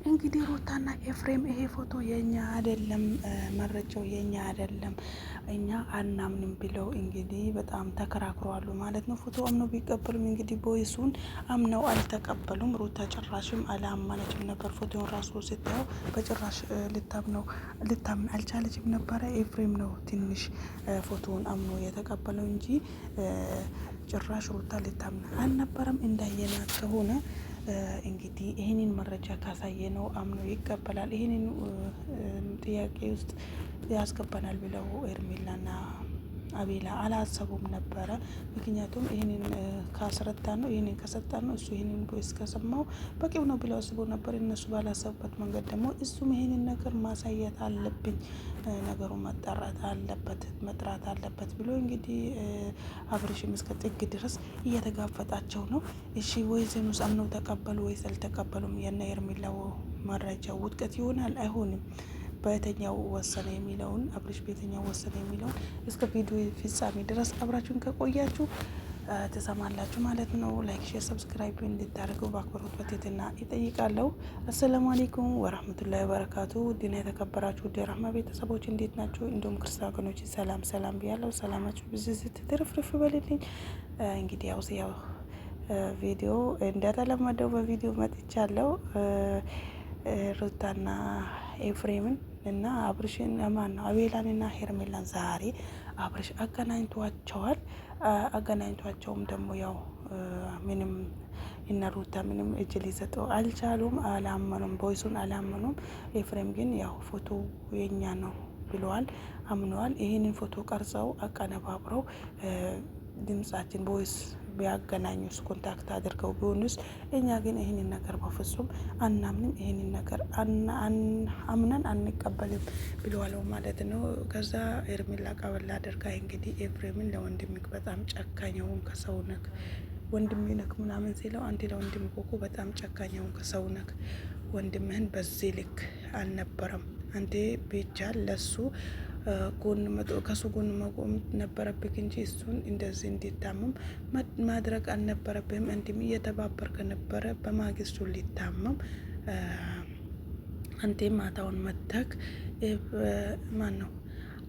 እንግዲህ ሩታና ኤፍሬም ይሄ ፎቶ የኛ አይደለም፣ መረጃው የኛ አይደለም፣ እኛ አናምንም ብለው እንግዲህ በጣም ተከራክረዋሉ ማለት ነው። ፎቶ አምነው ቢቀበሉም እንግዲህ ቦይሱን አምነው አልተቀበሉም። ሩታ ጭራሽም አላመነችም ነበር። ፎቶን ራሱ ስታየው በጭራሽ ልታምን አልቻለችም ነበረ። ኤፍሬም ነው ትንሽ ፎቶውን አምኖ የተቀበለው እንጂ ጭራሽ ሩታ ልታምን አልነበረም። እንዳየናት ከሆነ እንግዲህ ይህንን መረጃ ካሳየ ነው አምኖ ይቀበላል። ይህንን ጥያቄ ውስጥ ያስገባናል ብለው ኤርሜላና አቤላ አላሰቡም ነበረ። ምክንያቱም ይህንን ካስረዳ ነው ይህንን ከሰጣ ነው እሱ ይህንን ቦይስ ከሰማው በቂው ነው ብለው አስቦ ነበር። እነሱ ባላሰቡበት መንገድ ደግሞ እሱም ይህንን ነገር ማሳየት አለብኝ፣ ነገሩ መጥራት አለበት ብሎ እንግዲህ አብርሽም እስከ ጥግ ድረስ እየተጋፈጣቸው ነው። እሺ ወይ ዘኑስ አምነው ተቀበሉ ወይስ አልተቀበሉም? የነ ኤርሜላው መረጃ ውድቀት ይሆናል አይሆንም? በየትኛው ወሰነ የሚለውን አብርሽ በየትኛው ወሰነ የሚለውን እስከ ቪዲዮ ፍጻሜ ድረስ አብራችሁን ከቆያችሁ ትሰማላችሁ ማለት ነው። ላይክ፣ ሼር፣ ሰብስክራይብ እንድታደርጉ በአክብሮት በትህትና ይጠይቃለሁ። አሰላሙ አለይኩም ወራህመቱላሂ ወበረካቱ። ዲና የተከበራችሁ ውድ የራህማ ቤተሰቦች እንዴት ናችሁ? እንዲሁም ክርስቲያን ወገኖች ሰላም ብያለሁ። ሰላማችሁ ብዝዝት ትርፍርፍ በልልኝ። እንግዲህ ያው ቪዲዮ እንደተለመደው በቪዲዮ መጥቻለሁ። ሩታና ኤፍሬምን እና አብርሽን ማን ነው አቤላንና ሄርሜላን ዛሬ አብርሽ አገናኝቷቸዋል። አገናኝቷቸውም ደግሞ ያው ምንም እነ ሩታ ምንም እጅ ሊሰጠው አልቻሉም፣ አላመኑም፣ ቦይሱን አላመኑም። ኤፍሬም ግን ያው ፎቶ የኛ ነው ብለዋል፣ አምነዋል። ይህንን ፎቶ ቀርጸው አቀነባብረው ድምጻችን ቦይስ ቢያገናኙስ ኮንታክት አድርገው ቢሆንስ? እኛ ግን ይህንን ነገር በፍጹም አናምንም፣ ይህንን ነገር አምነን አንቀበልም ብለዋለው ማለት ነው። ከዛ ኤርሜላ ቀበላ አድርጋ እንግዲህ ኤፍሬምን ለወንድምክ በጣም ጨካኛውን ከሰው ነክ ወንድሜ ነክ ምናምን ሲለው አንተ ለወንድም ኮኮ በጣም ጨካኛውን ከሰው ነክ ወንድምህን በዚህ ልክ አልነበረም። አንተ ብቻ ለሱ ከሱ ጎን መቆም ነበረብክ እንጂ እሱን እንደዚህ እንዲታመም ማድረግ አልነበረብህም። አንተም እየተባበርከ ነበረ። በማግስቱ ሊታመም አንተ ማታውን መተክ ማን ነው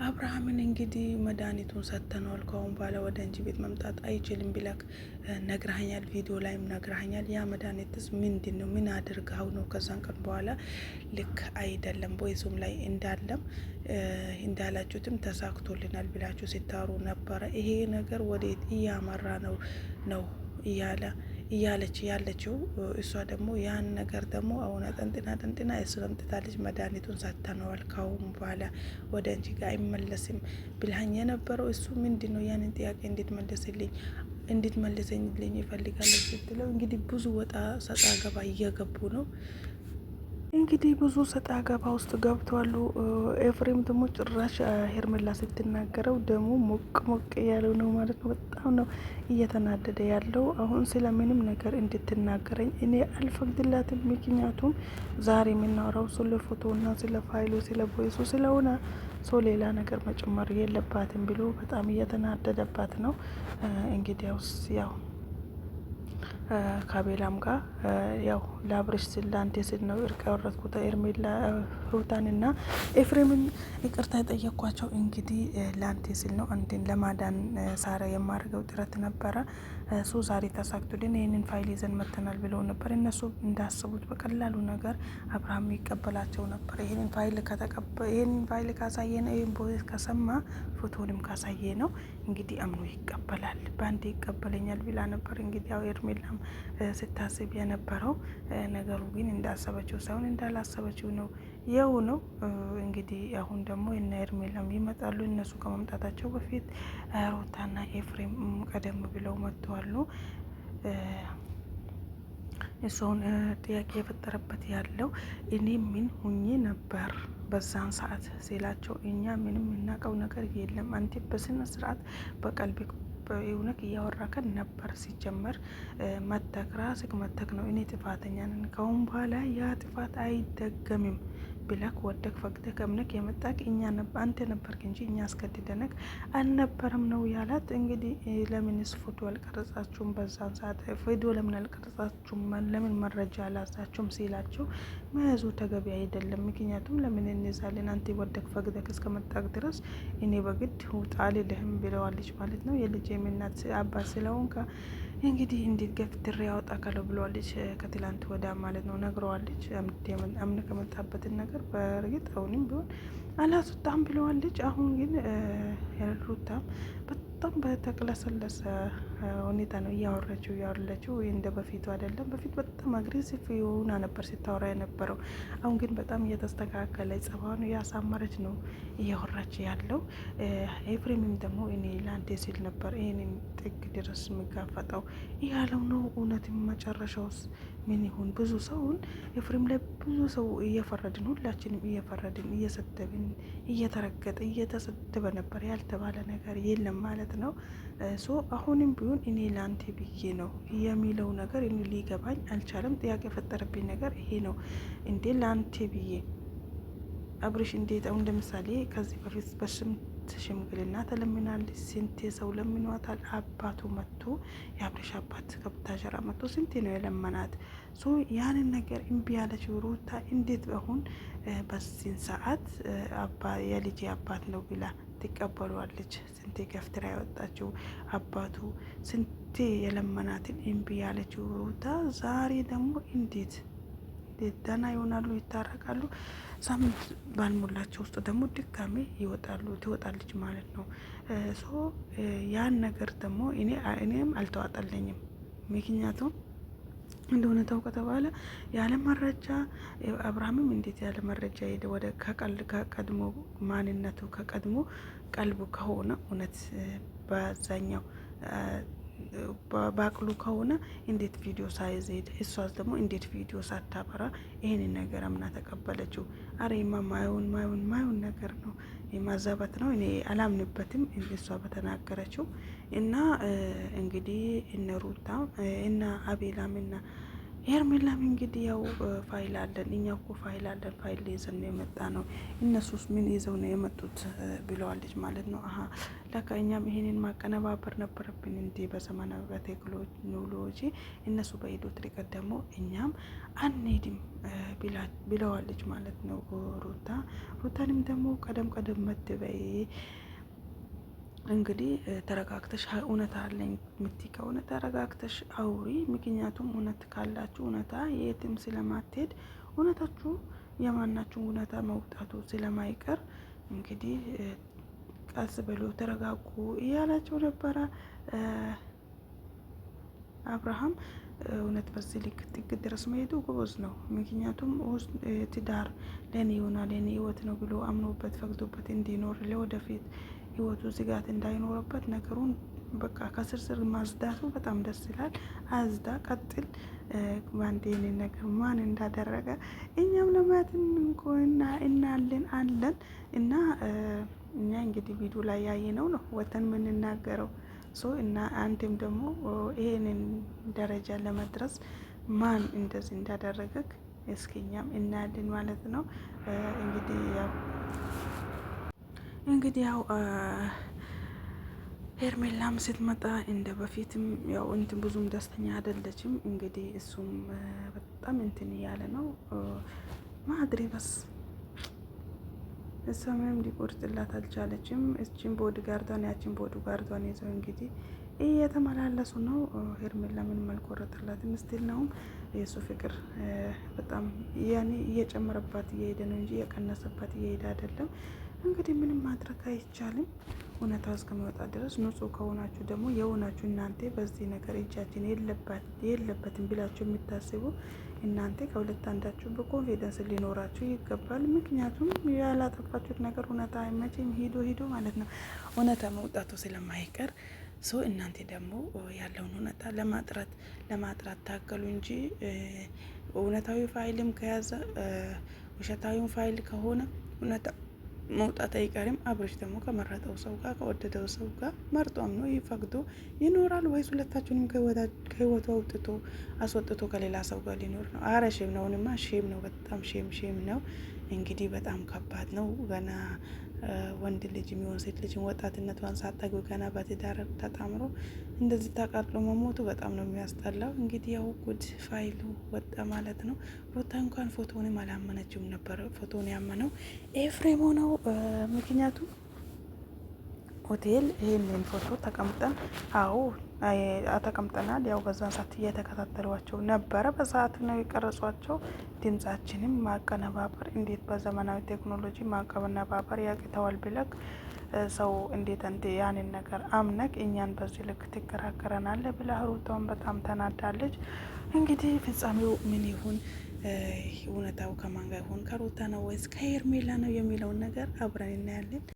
አብርሃምን እንግዲህ መድኃኒቱን ሰጥተነዋል፣ ከአሁን በኋላ ወደ አንቺ ቤት መምጣት አይችልም ብለክ ነግረኸኛል፣ ቪዲዮ ላይም ነግረኸኛል። ያ መድኃኒትስ ምንድን ነው? ምን አድርገው ነው? ከዛን ቀን በኋላ ልክ አይደለም ቦይሱም ላይ እንዳላችሁትም ተሳክቶልናል ብላችሁ ሲታሩ ነበረ። ይሄ ነገር ወዴት እያመራ ነው እያለች ያለችው እሷ ደግሞ ያን ነገር ደግሞ አሁን ጠንጥና ስለምጥታለች። መድኃኒቱን ሰጥተነዋል ካሁን በኋላ ወደ አንቺ ጋር አይመለስም ብልሃኝ የነበረው እሱ ምንድን ነው? ያንን ጥያቄ እንድትመልሰኝልኝ ይፈልጋለሁ ስትለው እንግዲህ ብዙ ወጣ ሰጣ ገባ እየገቡ ነው። እንግዲህ ብዙ ሰጣ ገባ ውስጥ ገብተዋሉ። ኤፍሬም ደግሞ ጭራሽ ሄርሜላ ስትናገረው ደግሞ ሞቅ ያለው ነው ማለት ነው። በጣም ነው እየተናደደ ያለው። አሁን ስለምንም ነገር እንድትናገረኝ እኔ አልፈቅድላትም። ምክንያቱም ዛሬ የምናወራው ስለ ፎቶና ስለ ፋይሉ ስለ ቦይሱ ስለሆነ ሰው ሌላ ነገር መጨመር የለባትም ብሎ በጣም እየተናደደባት ነው። እንግዲያውስ ያው ካቤላም ጋር ያው ለአብርሽ ስል ለአንቴ ስል ነው እርቅ ያወረድኩት ኤርሜላ ሩታንና ኤፍሬምን ይቅርታ የጠየኳቸው እንግዲህ ለአንቴ ስል ነው። አንቴን ለማዳን ሳራ የማድርገው ጥረት ነበረ። እሱ ዛሬ ተሳክቶልን ይህንን ፋይል ይዘን መተናል ብለው ነበር። እነሱ እንዳስቡት በቀላሉ ነገር አብርሃም ይቀበላቸው ነበር። ይህንን ፋይል ካሳየ ነው፣ ይህን ቦይስ ከሰማ ፎቶንም ካሳየ ነው እንግዲህ አምኖ ይቀበላል፣ በአንዴ ይቀበለኛል ብላ ነበር። እንግዲህ ያው ኤርሜላም ስታስብ የነበረው ነገሩ ግን እንዳሰበችው ሳይሆን እንዳላሰበችው ነው ነው። እንግዲህ አሁን ደግሞ እነ ኤርሜላም ይመጣሉ። እነሱ ከመምጣታቸው በፊት ሩታና ኤፍሬም ቀደም ብለው መጥተዋሉ። እሱን ጥያቄ የፈጠረበት ያለው እኔ ምን ሁኜ ነበር በዛን ሰዓት ሲላቸው፣ እኛ ምንም የምናውቀው ነገር የለም፣ አንተ በስነ ስርዓት በቀልብ በእውነት እያወራከን ነበር። ሲጀመር መተክ ራስክ መተክ ነው። እኔ ጥፋተኛ ነን፣ ከአሁን በኋላ ያ ጥፋት አይደገምም ብለክ ወደክ ፈቅደክ እምነክ የመጣክ አንተ ነበርክ እንጂ እኛ አስገድደነክ አልነበረም ነው ያላት። እንግዲህ ለምንስ ፎቶ አልቀረጻችሁም? በዛን ሰዓት ቪዲዮ ለምን አልቀረጻችሁም? ለምን መረጃ አላዛችሁም? ሲላቸው መያዙ ተገቢ አይደለም። ምክንያቱም ለምን እንይዛለን? አንተ ወደክ ፈቅደክ እስከመጣክ ድረስ እኔ በግድ ውጣ አልልህም ብለዋለች ማለት ነው። የልጅ እናት አባት ስለሆንካ እንግዲህ እንዴት ገፍትሬ ያወጣካለሁ ብለዋለች። ከትላንት ወዳ ማለት ነው ነግረዋለች። አምነ ከመጣበትን ነገር በእርግጥ አሁንም ቢሆን አላስወጣም ብለዋለች። አሁን ግን ሩታም በጣም በተቅለሰለሰ ሁኔታ ነው እያወረችው ያለችው። እንደ በፊቱ አይደለም። በፊት በጣም አግሬሲቭ የሆና ነበር ስታወራ የነበረው። አሁን ግን በጣም እየተስተካከለ ጸባዩን እያሳመረች ነው እያወራች ያለው። ኤፍሬምም ደግሞ እኔ ለአንቴ ሲል ነበር ይህንን ጥግ ድረስ የሚጋፈጠው ያለው ነው። እውነትም መጨረሻውስ ምን ይሁን? ብዙ ሰውን ኤፍሬም ላይ ብዙ ሰው እየፈረድን፣ ሁላችንም እየፈረድን፣ እየሰደብን፣ እየተረገጠ እየተሰደበ ነበር። ያልተባለ ነገር የለም ማለት ነው። ሶ አሁንም ቢሆን እኔ ለአንቴ ብዬ ነው የሚለው ነገር እኔ ሊገባኝ አልቻለም። ጥያቄ የፈጠረብኝ ነገር ይሄ ነው። እንዴ ለአንቴ ብዬ አብርሽ እንዴት አሁን ለምሳሌ ከዚህ በፊት በስንት ሽምግልና ተለምናለች። ስንቴ ሰው ለምኗታል። አባቱ መጥቶ የአብርሽ አባት ከብታጀራ መጥቶ ስንቴ ነው የለመናት። ሶ ያንን ነገር እምቢ ያለች ሩታ እንዴት አሁን በዚህን ሰዓት የልጄ አባት ነው ብላ ትቀበሏለች? ስንቴ ገፍትራ ያወጣችው አባቱ ስንቴ የለመናትን እምቢ ያለችው ሩታ ዛሬ ደግሞ እንዴት ደህና ይሆናሉ፣ ይታረቃሉ። ሳምንት ባልሞላቸው ውስጥ ደግሞ ድጋሜ ትወጣለች ማለት ነው። ሶ ያን ነገር ደግሞ እኔም አልተዋጠለኝም። ምክንያቱም እንደሆነ ታው ከተባለ ያለ መረጃ አብርሃምም እንዴት ያለ መረጃ ሄደ ወደ ከቀድሞ ማንነቱ ከቀድሞ ቀልቡ ከሆነ እውነት በዛኛው ባቅሉ ከሆነ እንዴት ቪዲዮ ሳይዝ ሄደ? እሷስ ደግሞ እንዴት ቪዲዮ ሳታበራ ይሄንን ነገር አምና ተቀበለችው? አሬማ ማየውን ነገር ነው፣ የማዛባት ነው። እኔ አላምንበትም እሷ በተናገረችው እና እንግዲህ እነ ሩታ እና አቤላም እና ሄርሜላም እንግዲህ ያው ፋይል አለን፣ እኛ እኮ ፋይል አለን፣ ፋይል ይዘን ነው የመጣ ነው። እነሱስ ምን ይዘው ነው የመጡት ብለዋለች ማለት ነው። አሀ ለካ እኛም ይሄንን ማቀነባበር ነበረብን እንዴ በዘመናዊ በቴክኖሎጂ። እነሱ በሄዱት ርቀት ደግሞ እኛም አንሄድም ብለዋለች ማለት ነው ሩታንም ደግሞ ቀደም መትበይ እንግዲህ ተረጋግተሽ እውነት አለኝ የምትይ ከሆነ ተረጋግተሽ አውሪ። ምክንያቱም እውነት ካላችሁ እውነታ የትም ስለማትሄድ እውነታችሁ የማናችሁን እውነታ መውጣቱ ስለማይቀር እንግዲህ ቀስ ብሎ ተረጋጉ እያላቸው ነበረ አብርሃም። እውነት በዚህ ልክ ጥግ ድረስ መሄዱ ጎበዝ ነው። ምክንያቱም ትዳር ለእኔ ይሆናል የኔ ህይወት ነው ብሎ አምኖበት ፈቅዶበት እንዲኖር ለወደፊት ህይወቱ ስጋት እንዳይኖርበት ነገሩን በቃ ከስርስር ማጽዳቱ በጣም ደስ ይላል። አዝዳ ቀጥል። ባንዴን ነገር ማን እንዳደረገ እኛም ለማየት እናለን እና እኛ እንግዲህ ቪዲዮ ላይ ያየነው ነው ወተን የምንናገረው። እና አንድም ደግሞ ይሄንን ደረጃ ለመድረስ ማን እንደዚህ እንዳደረገክ እስኪኛም እናያለን ማለት ነው። እንግዲህ ያው ሄርሜላም ስትመጣ እንደ በፊትም ያው እንትን ብዙም ደስተኛ አይደለችም። እንግዲህ እሱም በጣም እንትን እያለ ነው ማድሪ በስ እሷ ምንም ሊቆርጥላት አልቻለችም። እችን ቦዲ ጋርዷን ያችን ቦዲ ጋርዷን ይዘው እንግዲህ እየተመላለሱ ነው። ሄርሜላ ምንም አልቆረጥላትም። ስቲል ነውም የእሱ ፍቅር በጣም ያኔ እየጨመረባት እየሄደ ነው እንጂ እየቀነሰባት እየሄደ አይደለም። እንግዲህ ምንም ማድረግ አይቻልም። እውነታው እስከሚወጣ ድረስ ንጹህ ከሆናችሁ ደግሞ የሆናችሁ እናንተ በዚህ ነገር እጃችን የለበትም ብላችሁ የምታስቡ እናንተ ከሁለት አንዳችሁ በኮንፊደንስ ሊኖራችሁ ይገባል። ምክንያቱም ያላጠፋችሁት ነገር እውነታ መቼም ሂዶ ማለት ነው እውነታ መውጣቱ ስለማይቀር እናንተ ደግሞ ያለውን እውነታ ለማጥራት ታገሉ እንጂ እውነታዊ ፋይልም ከያዘ ውሸታዊም ፋይል ከሆነ እውነታ መውጣት አይቀርም። አብርሽ ደግሞ ከመረጠው ሰው ጋር ከወደደው ሰው ጋር መርጧም ነው ይፈቅዶ ይኖራል ወይስ ሁለታችሁንም ከህይወቱ አስወጥቶ ከሌላ ሰው ጋር ሊኖር ነው? አረ ሼም ነው። አሁንማ ሼም ነው፣ በጣም ሼም ነው። እንግዲህ በጣም ከባድ ነው። ገና ወንድ ልጅ የሚሆን ሴት ልጅ ወጣትነቷን ሳጠግብ ገና በትዳር ተጣምሮ እንደዚህ ተቃጥሎ መሞቱ በጣም ነው የሚያስጠላው። እንግዲህ ያው ጉድ ፋይሉ ወጣ ማለት ነው። ሩታ እንኳን ፎቶንም አላመነችውም ነበር። ፎቶን ያመነው ኤፍሬም ሆነው ምክንያቱም ሆቴል ይህንን ፎቶ ተቀምጠን ተቀምጠናል። ያው በዛን ሰዓት እየተከታተሏቸው ነበረ። በሰዓት ነው የቀረጿቸው። ድምጻችንም ማቀነባበር እንዴት በዘመናዊ ቴክኖሎጂ ማቀነባበር ያቅተዋል ብለክ ሰው እንዴት ያንን ነገር አምነክ እኛን በዚህ ልክ ትከራከረናለ ብላ ሩታውን በጣም ተናዳለች። እንግዲህ ፍጻሜው ምን ይሁን፣ እውነታው ከማን ጋር ይሁን፣ ከሩታ ነው ወይስ ከሄርሜላ ነው የሚለውን ነገር አብረን እናያለን።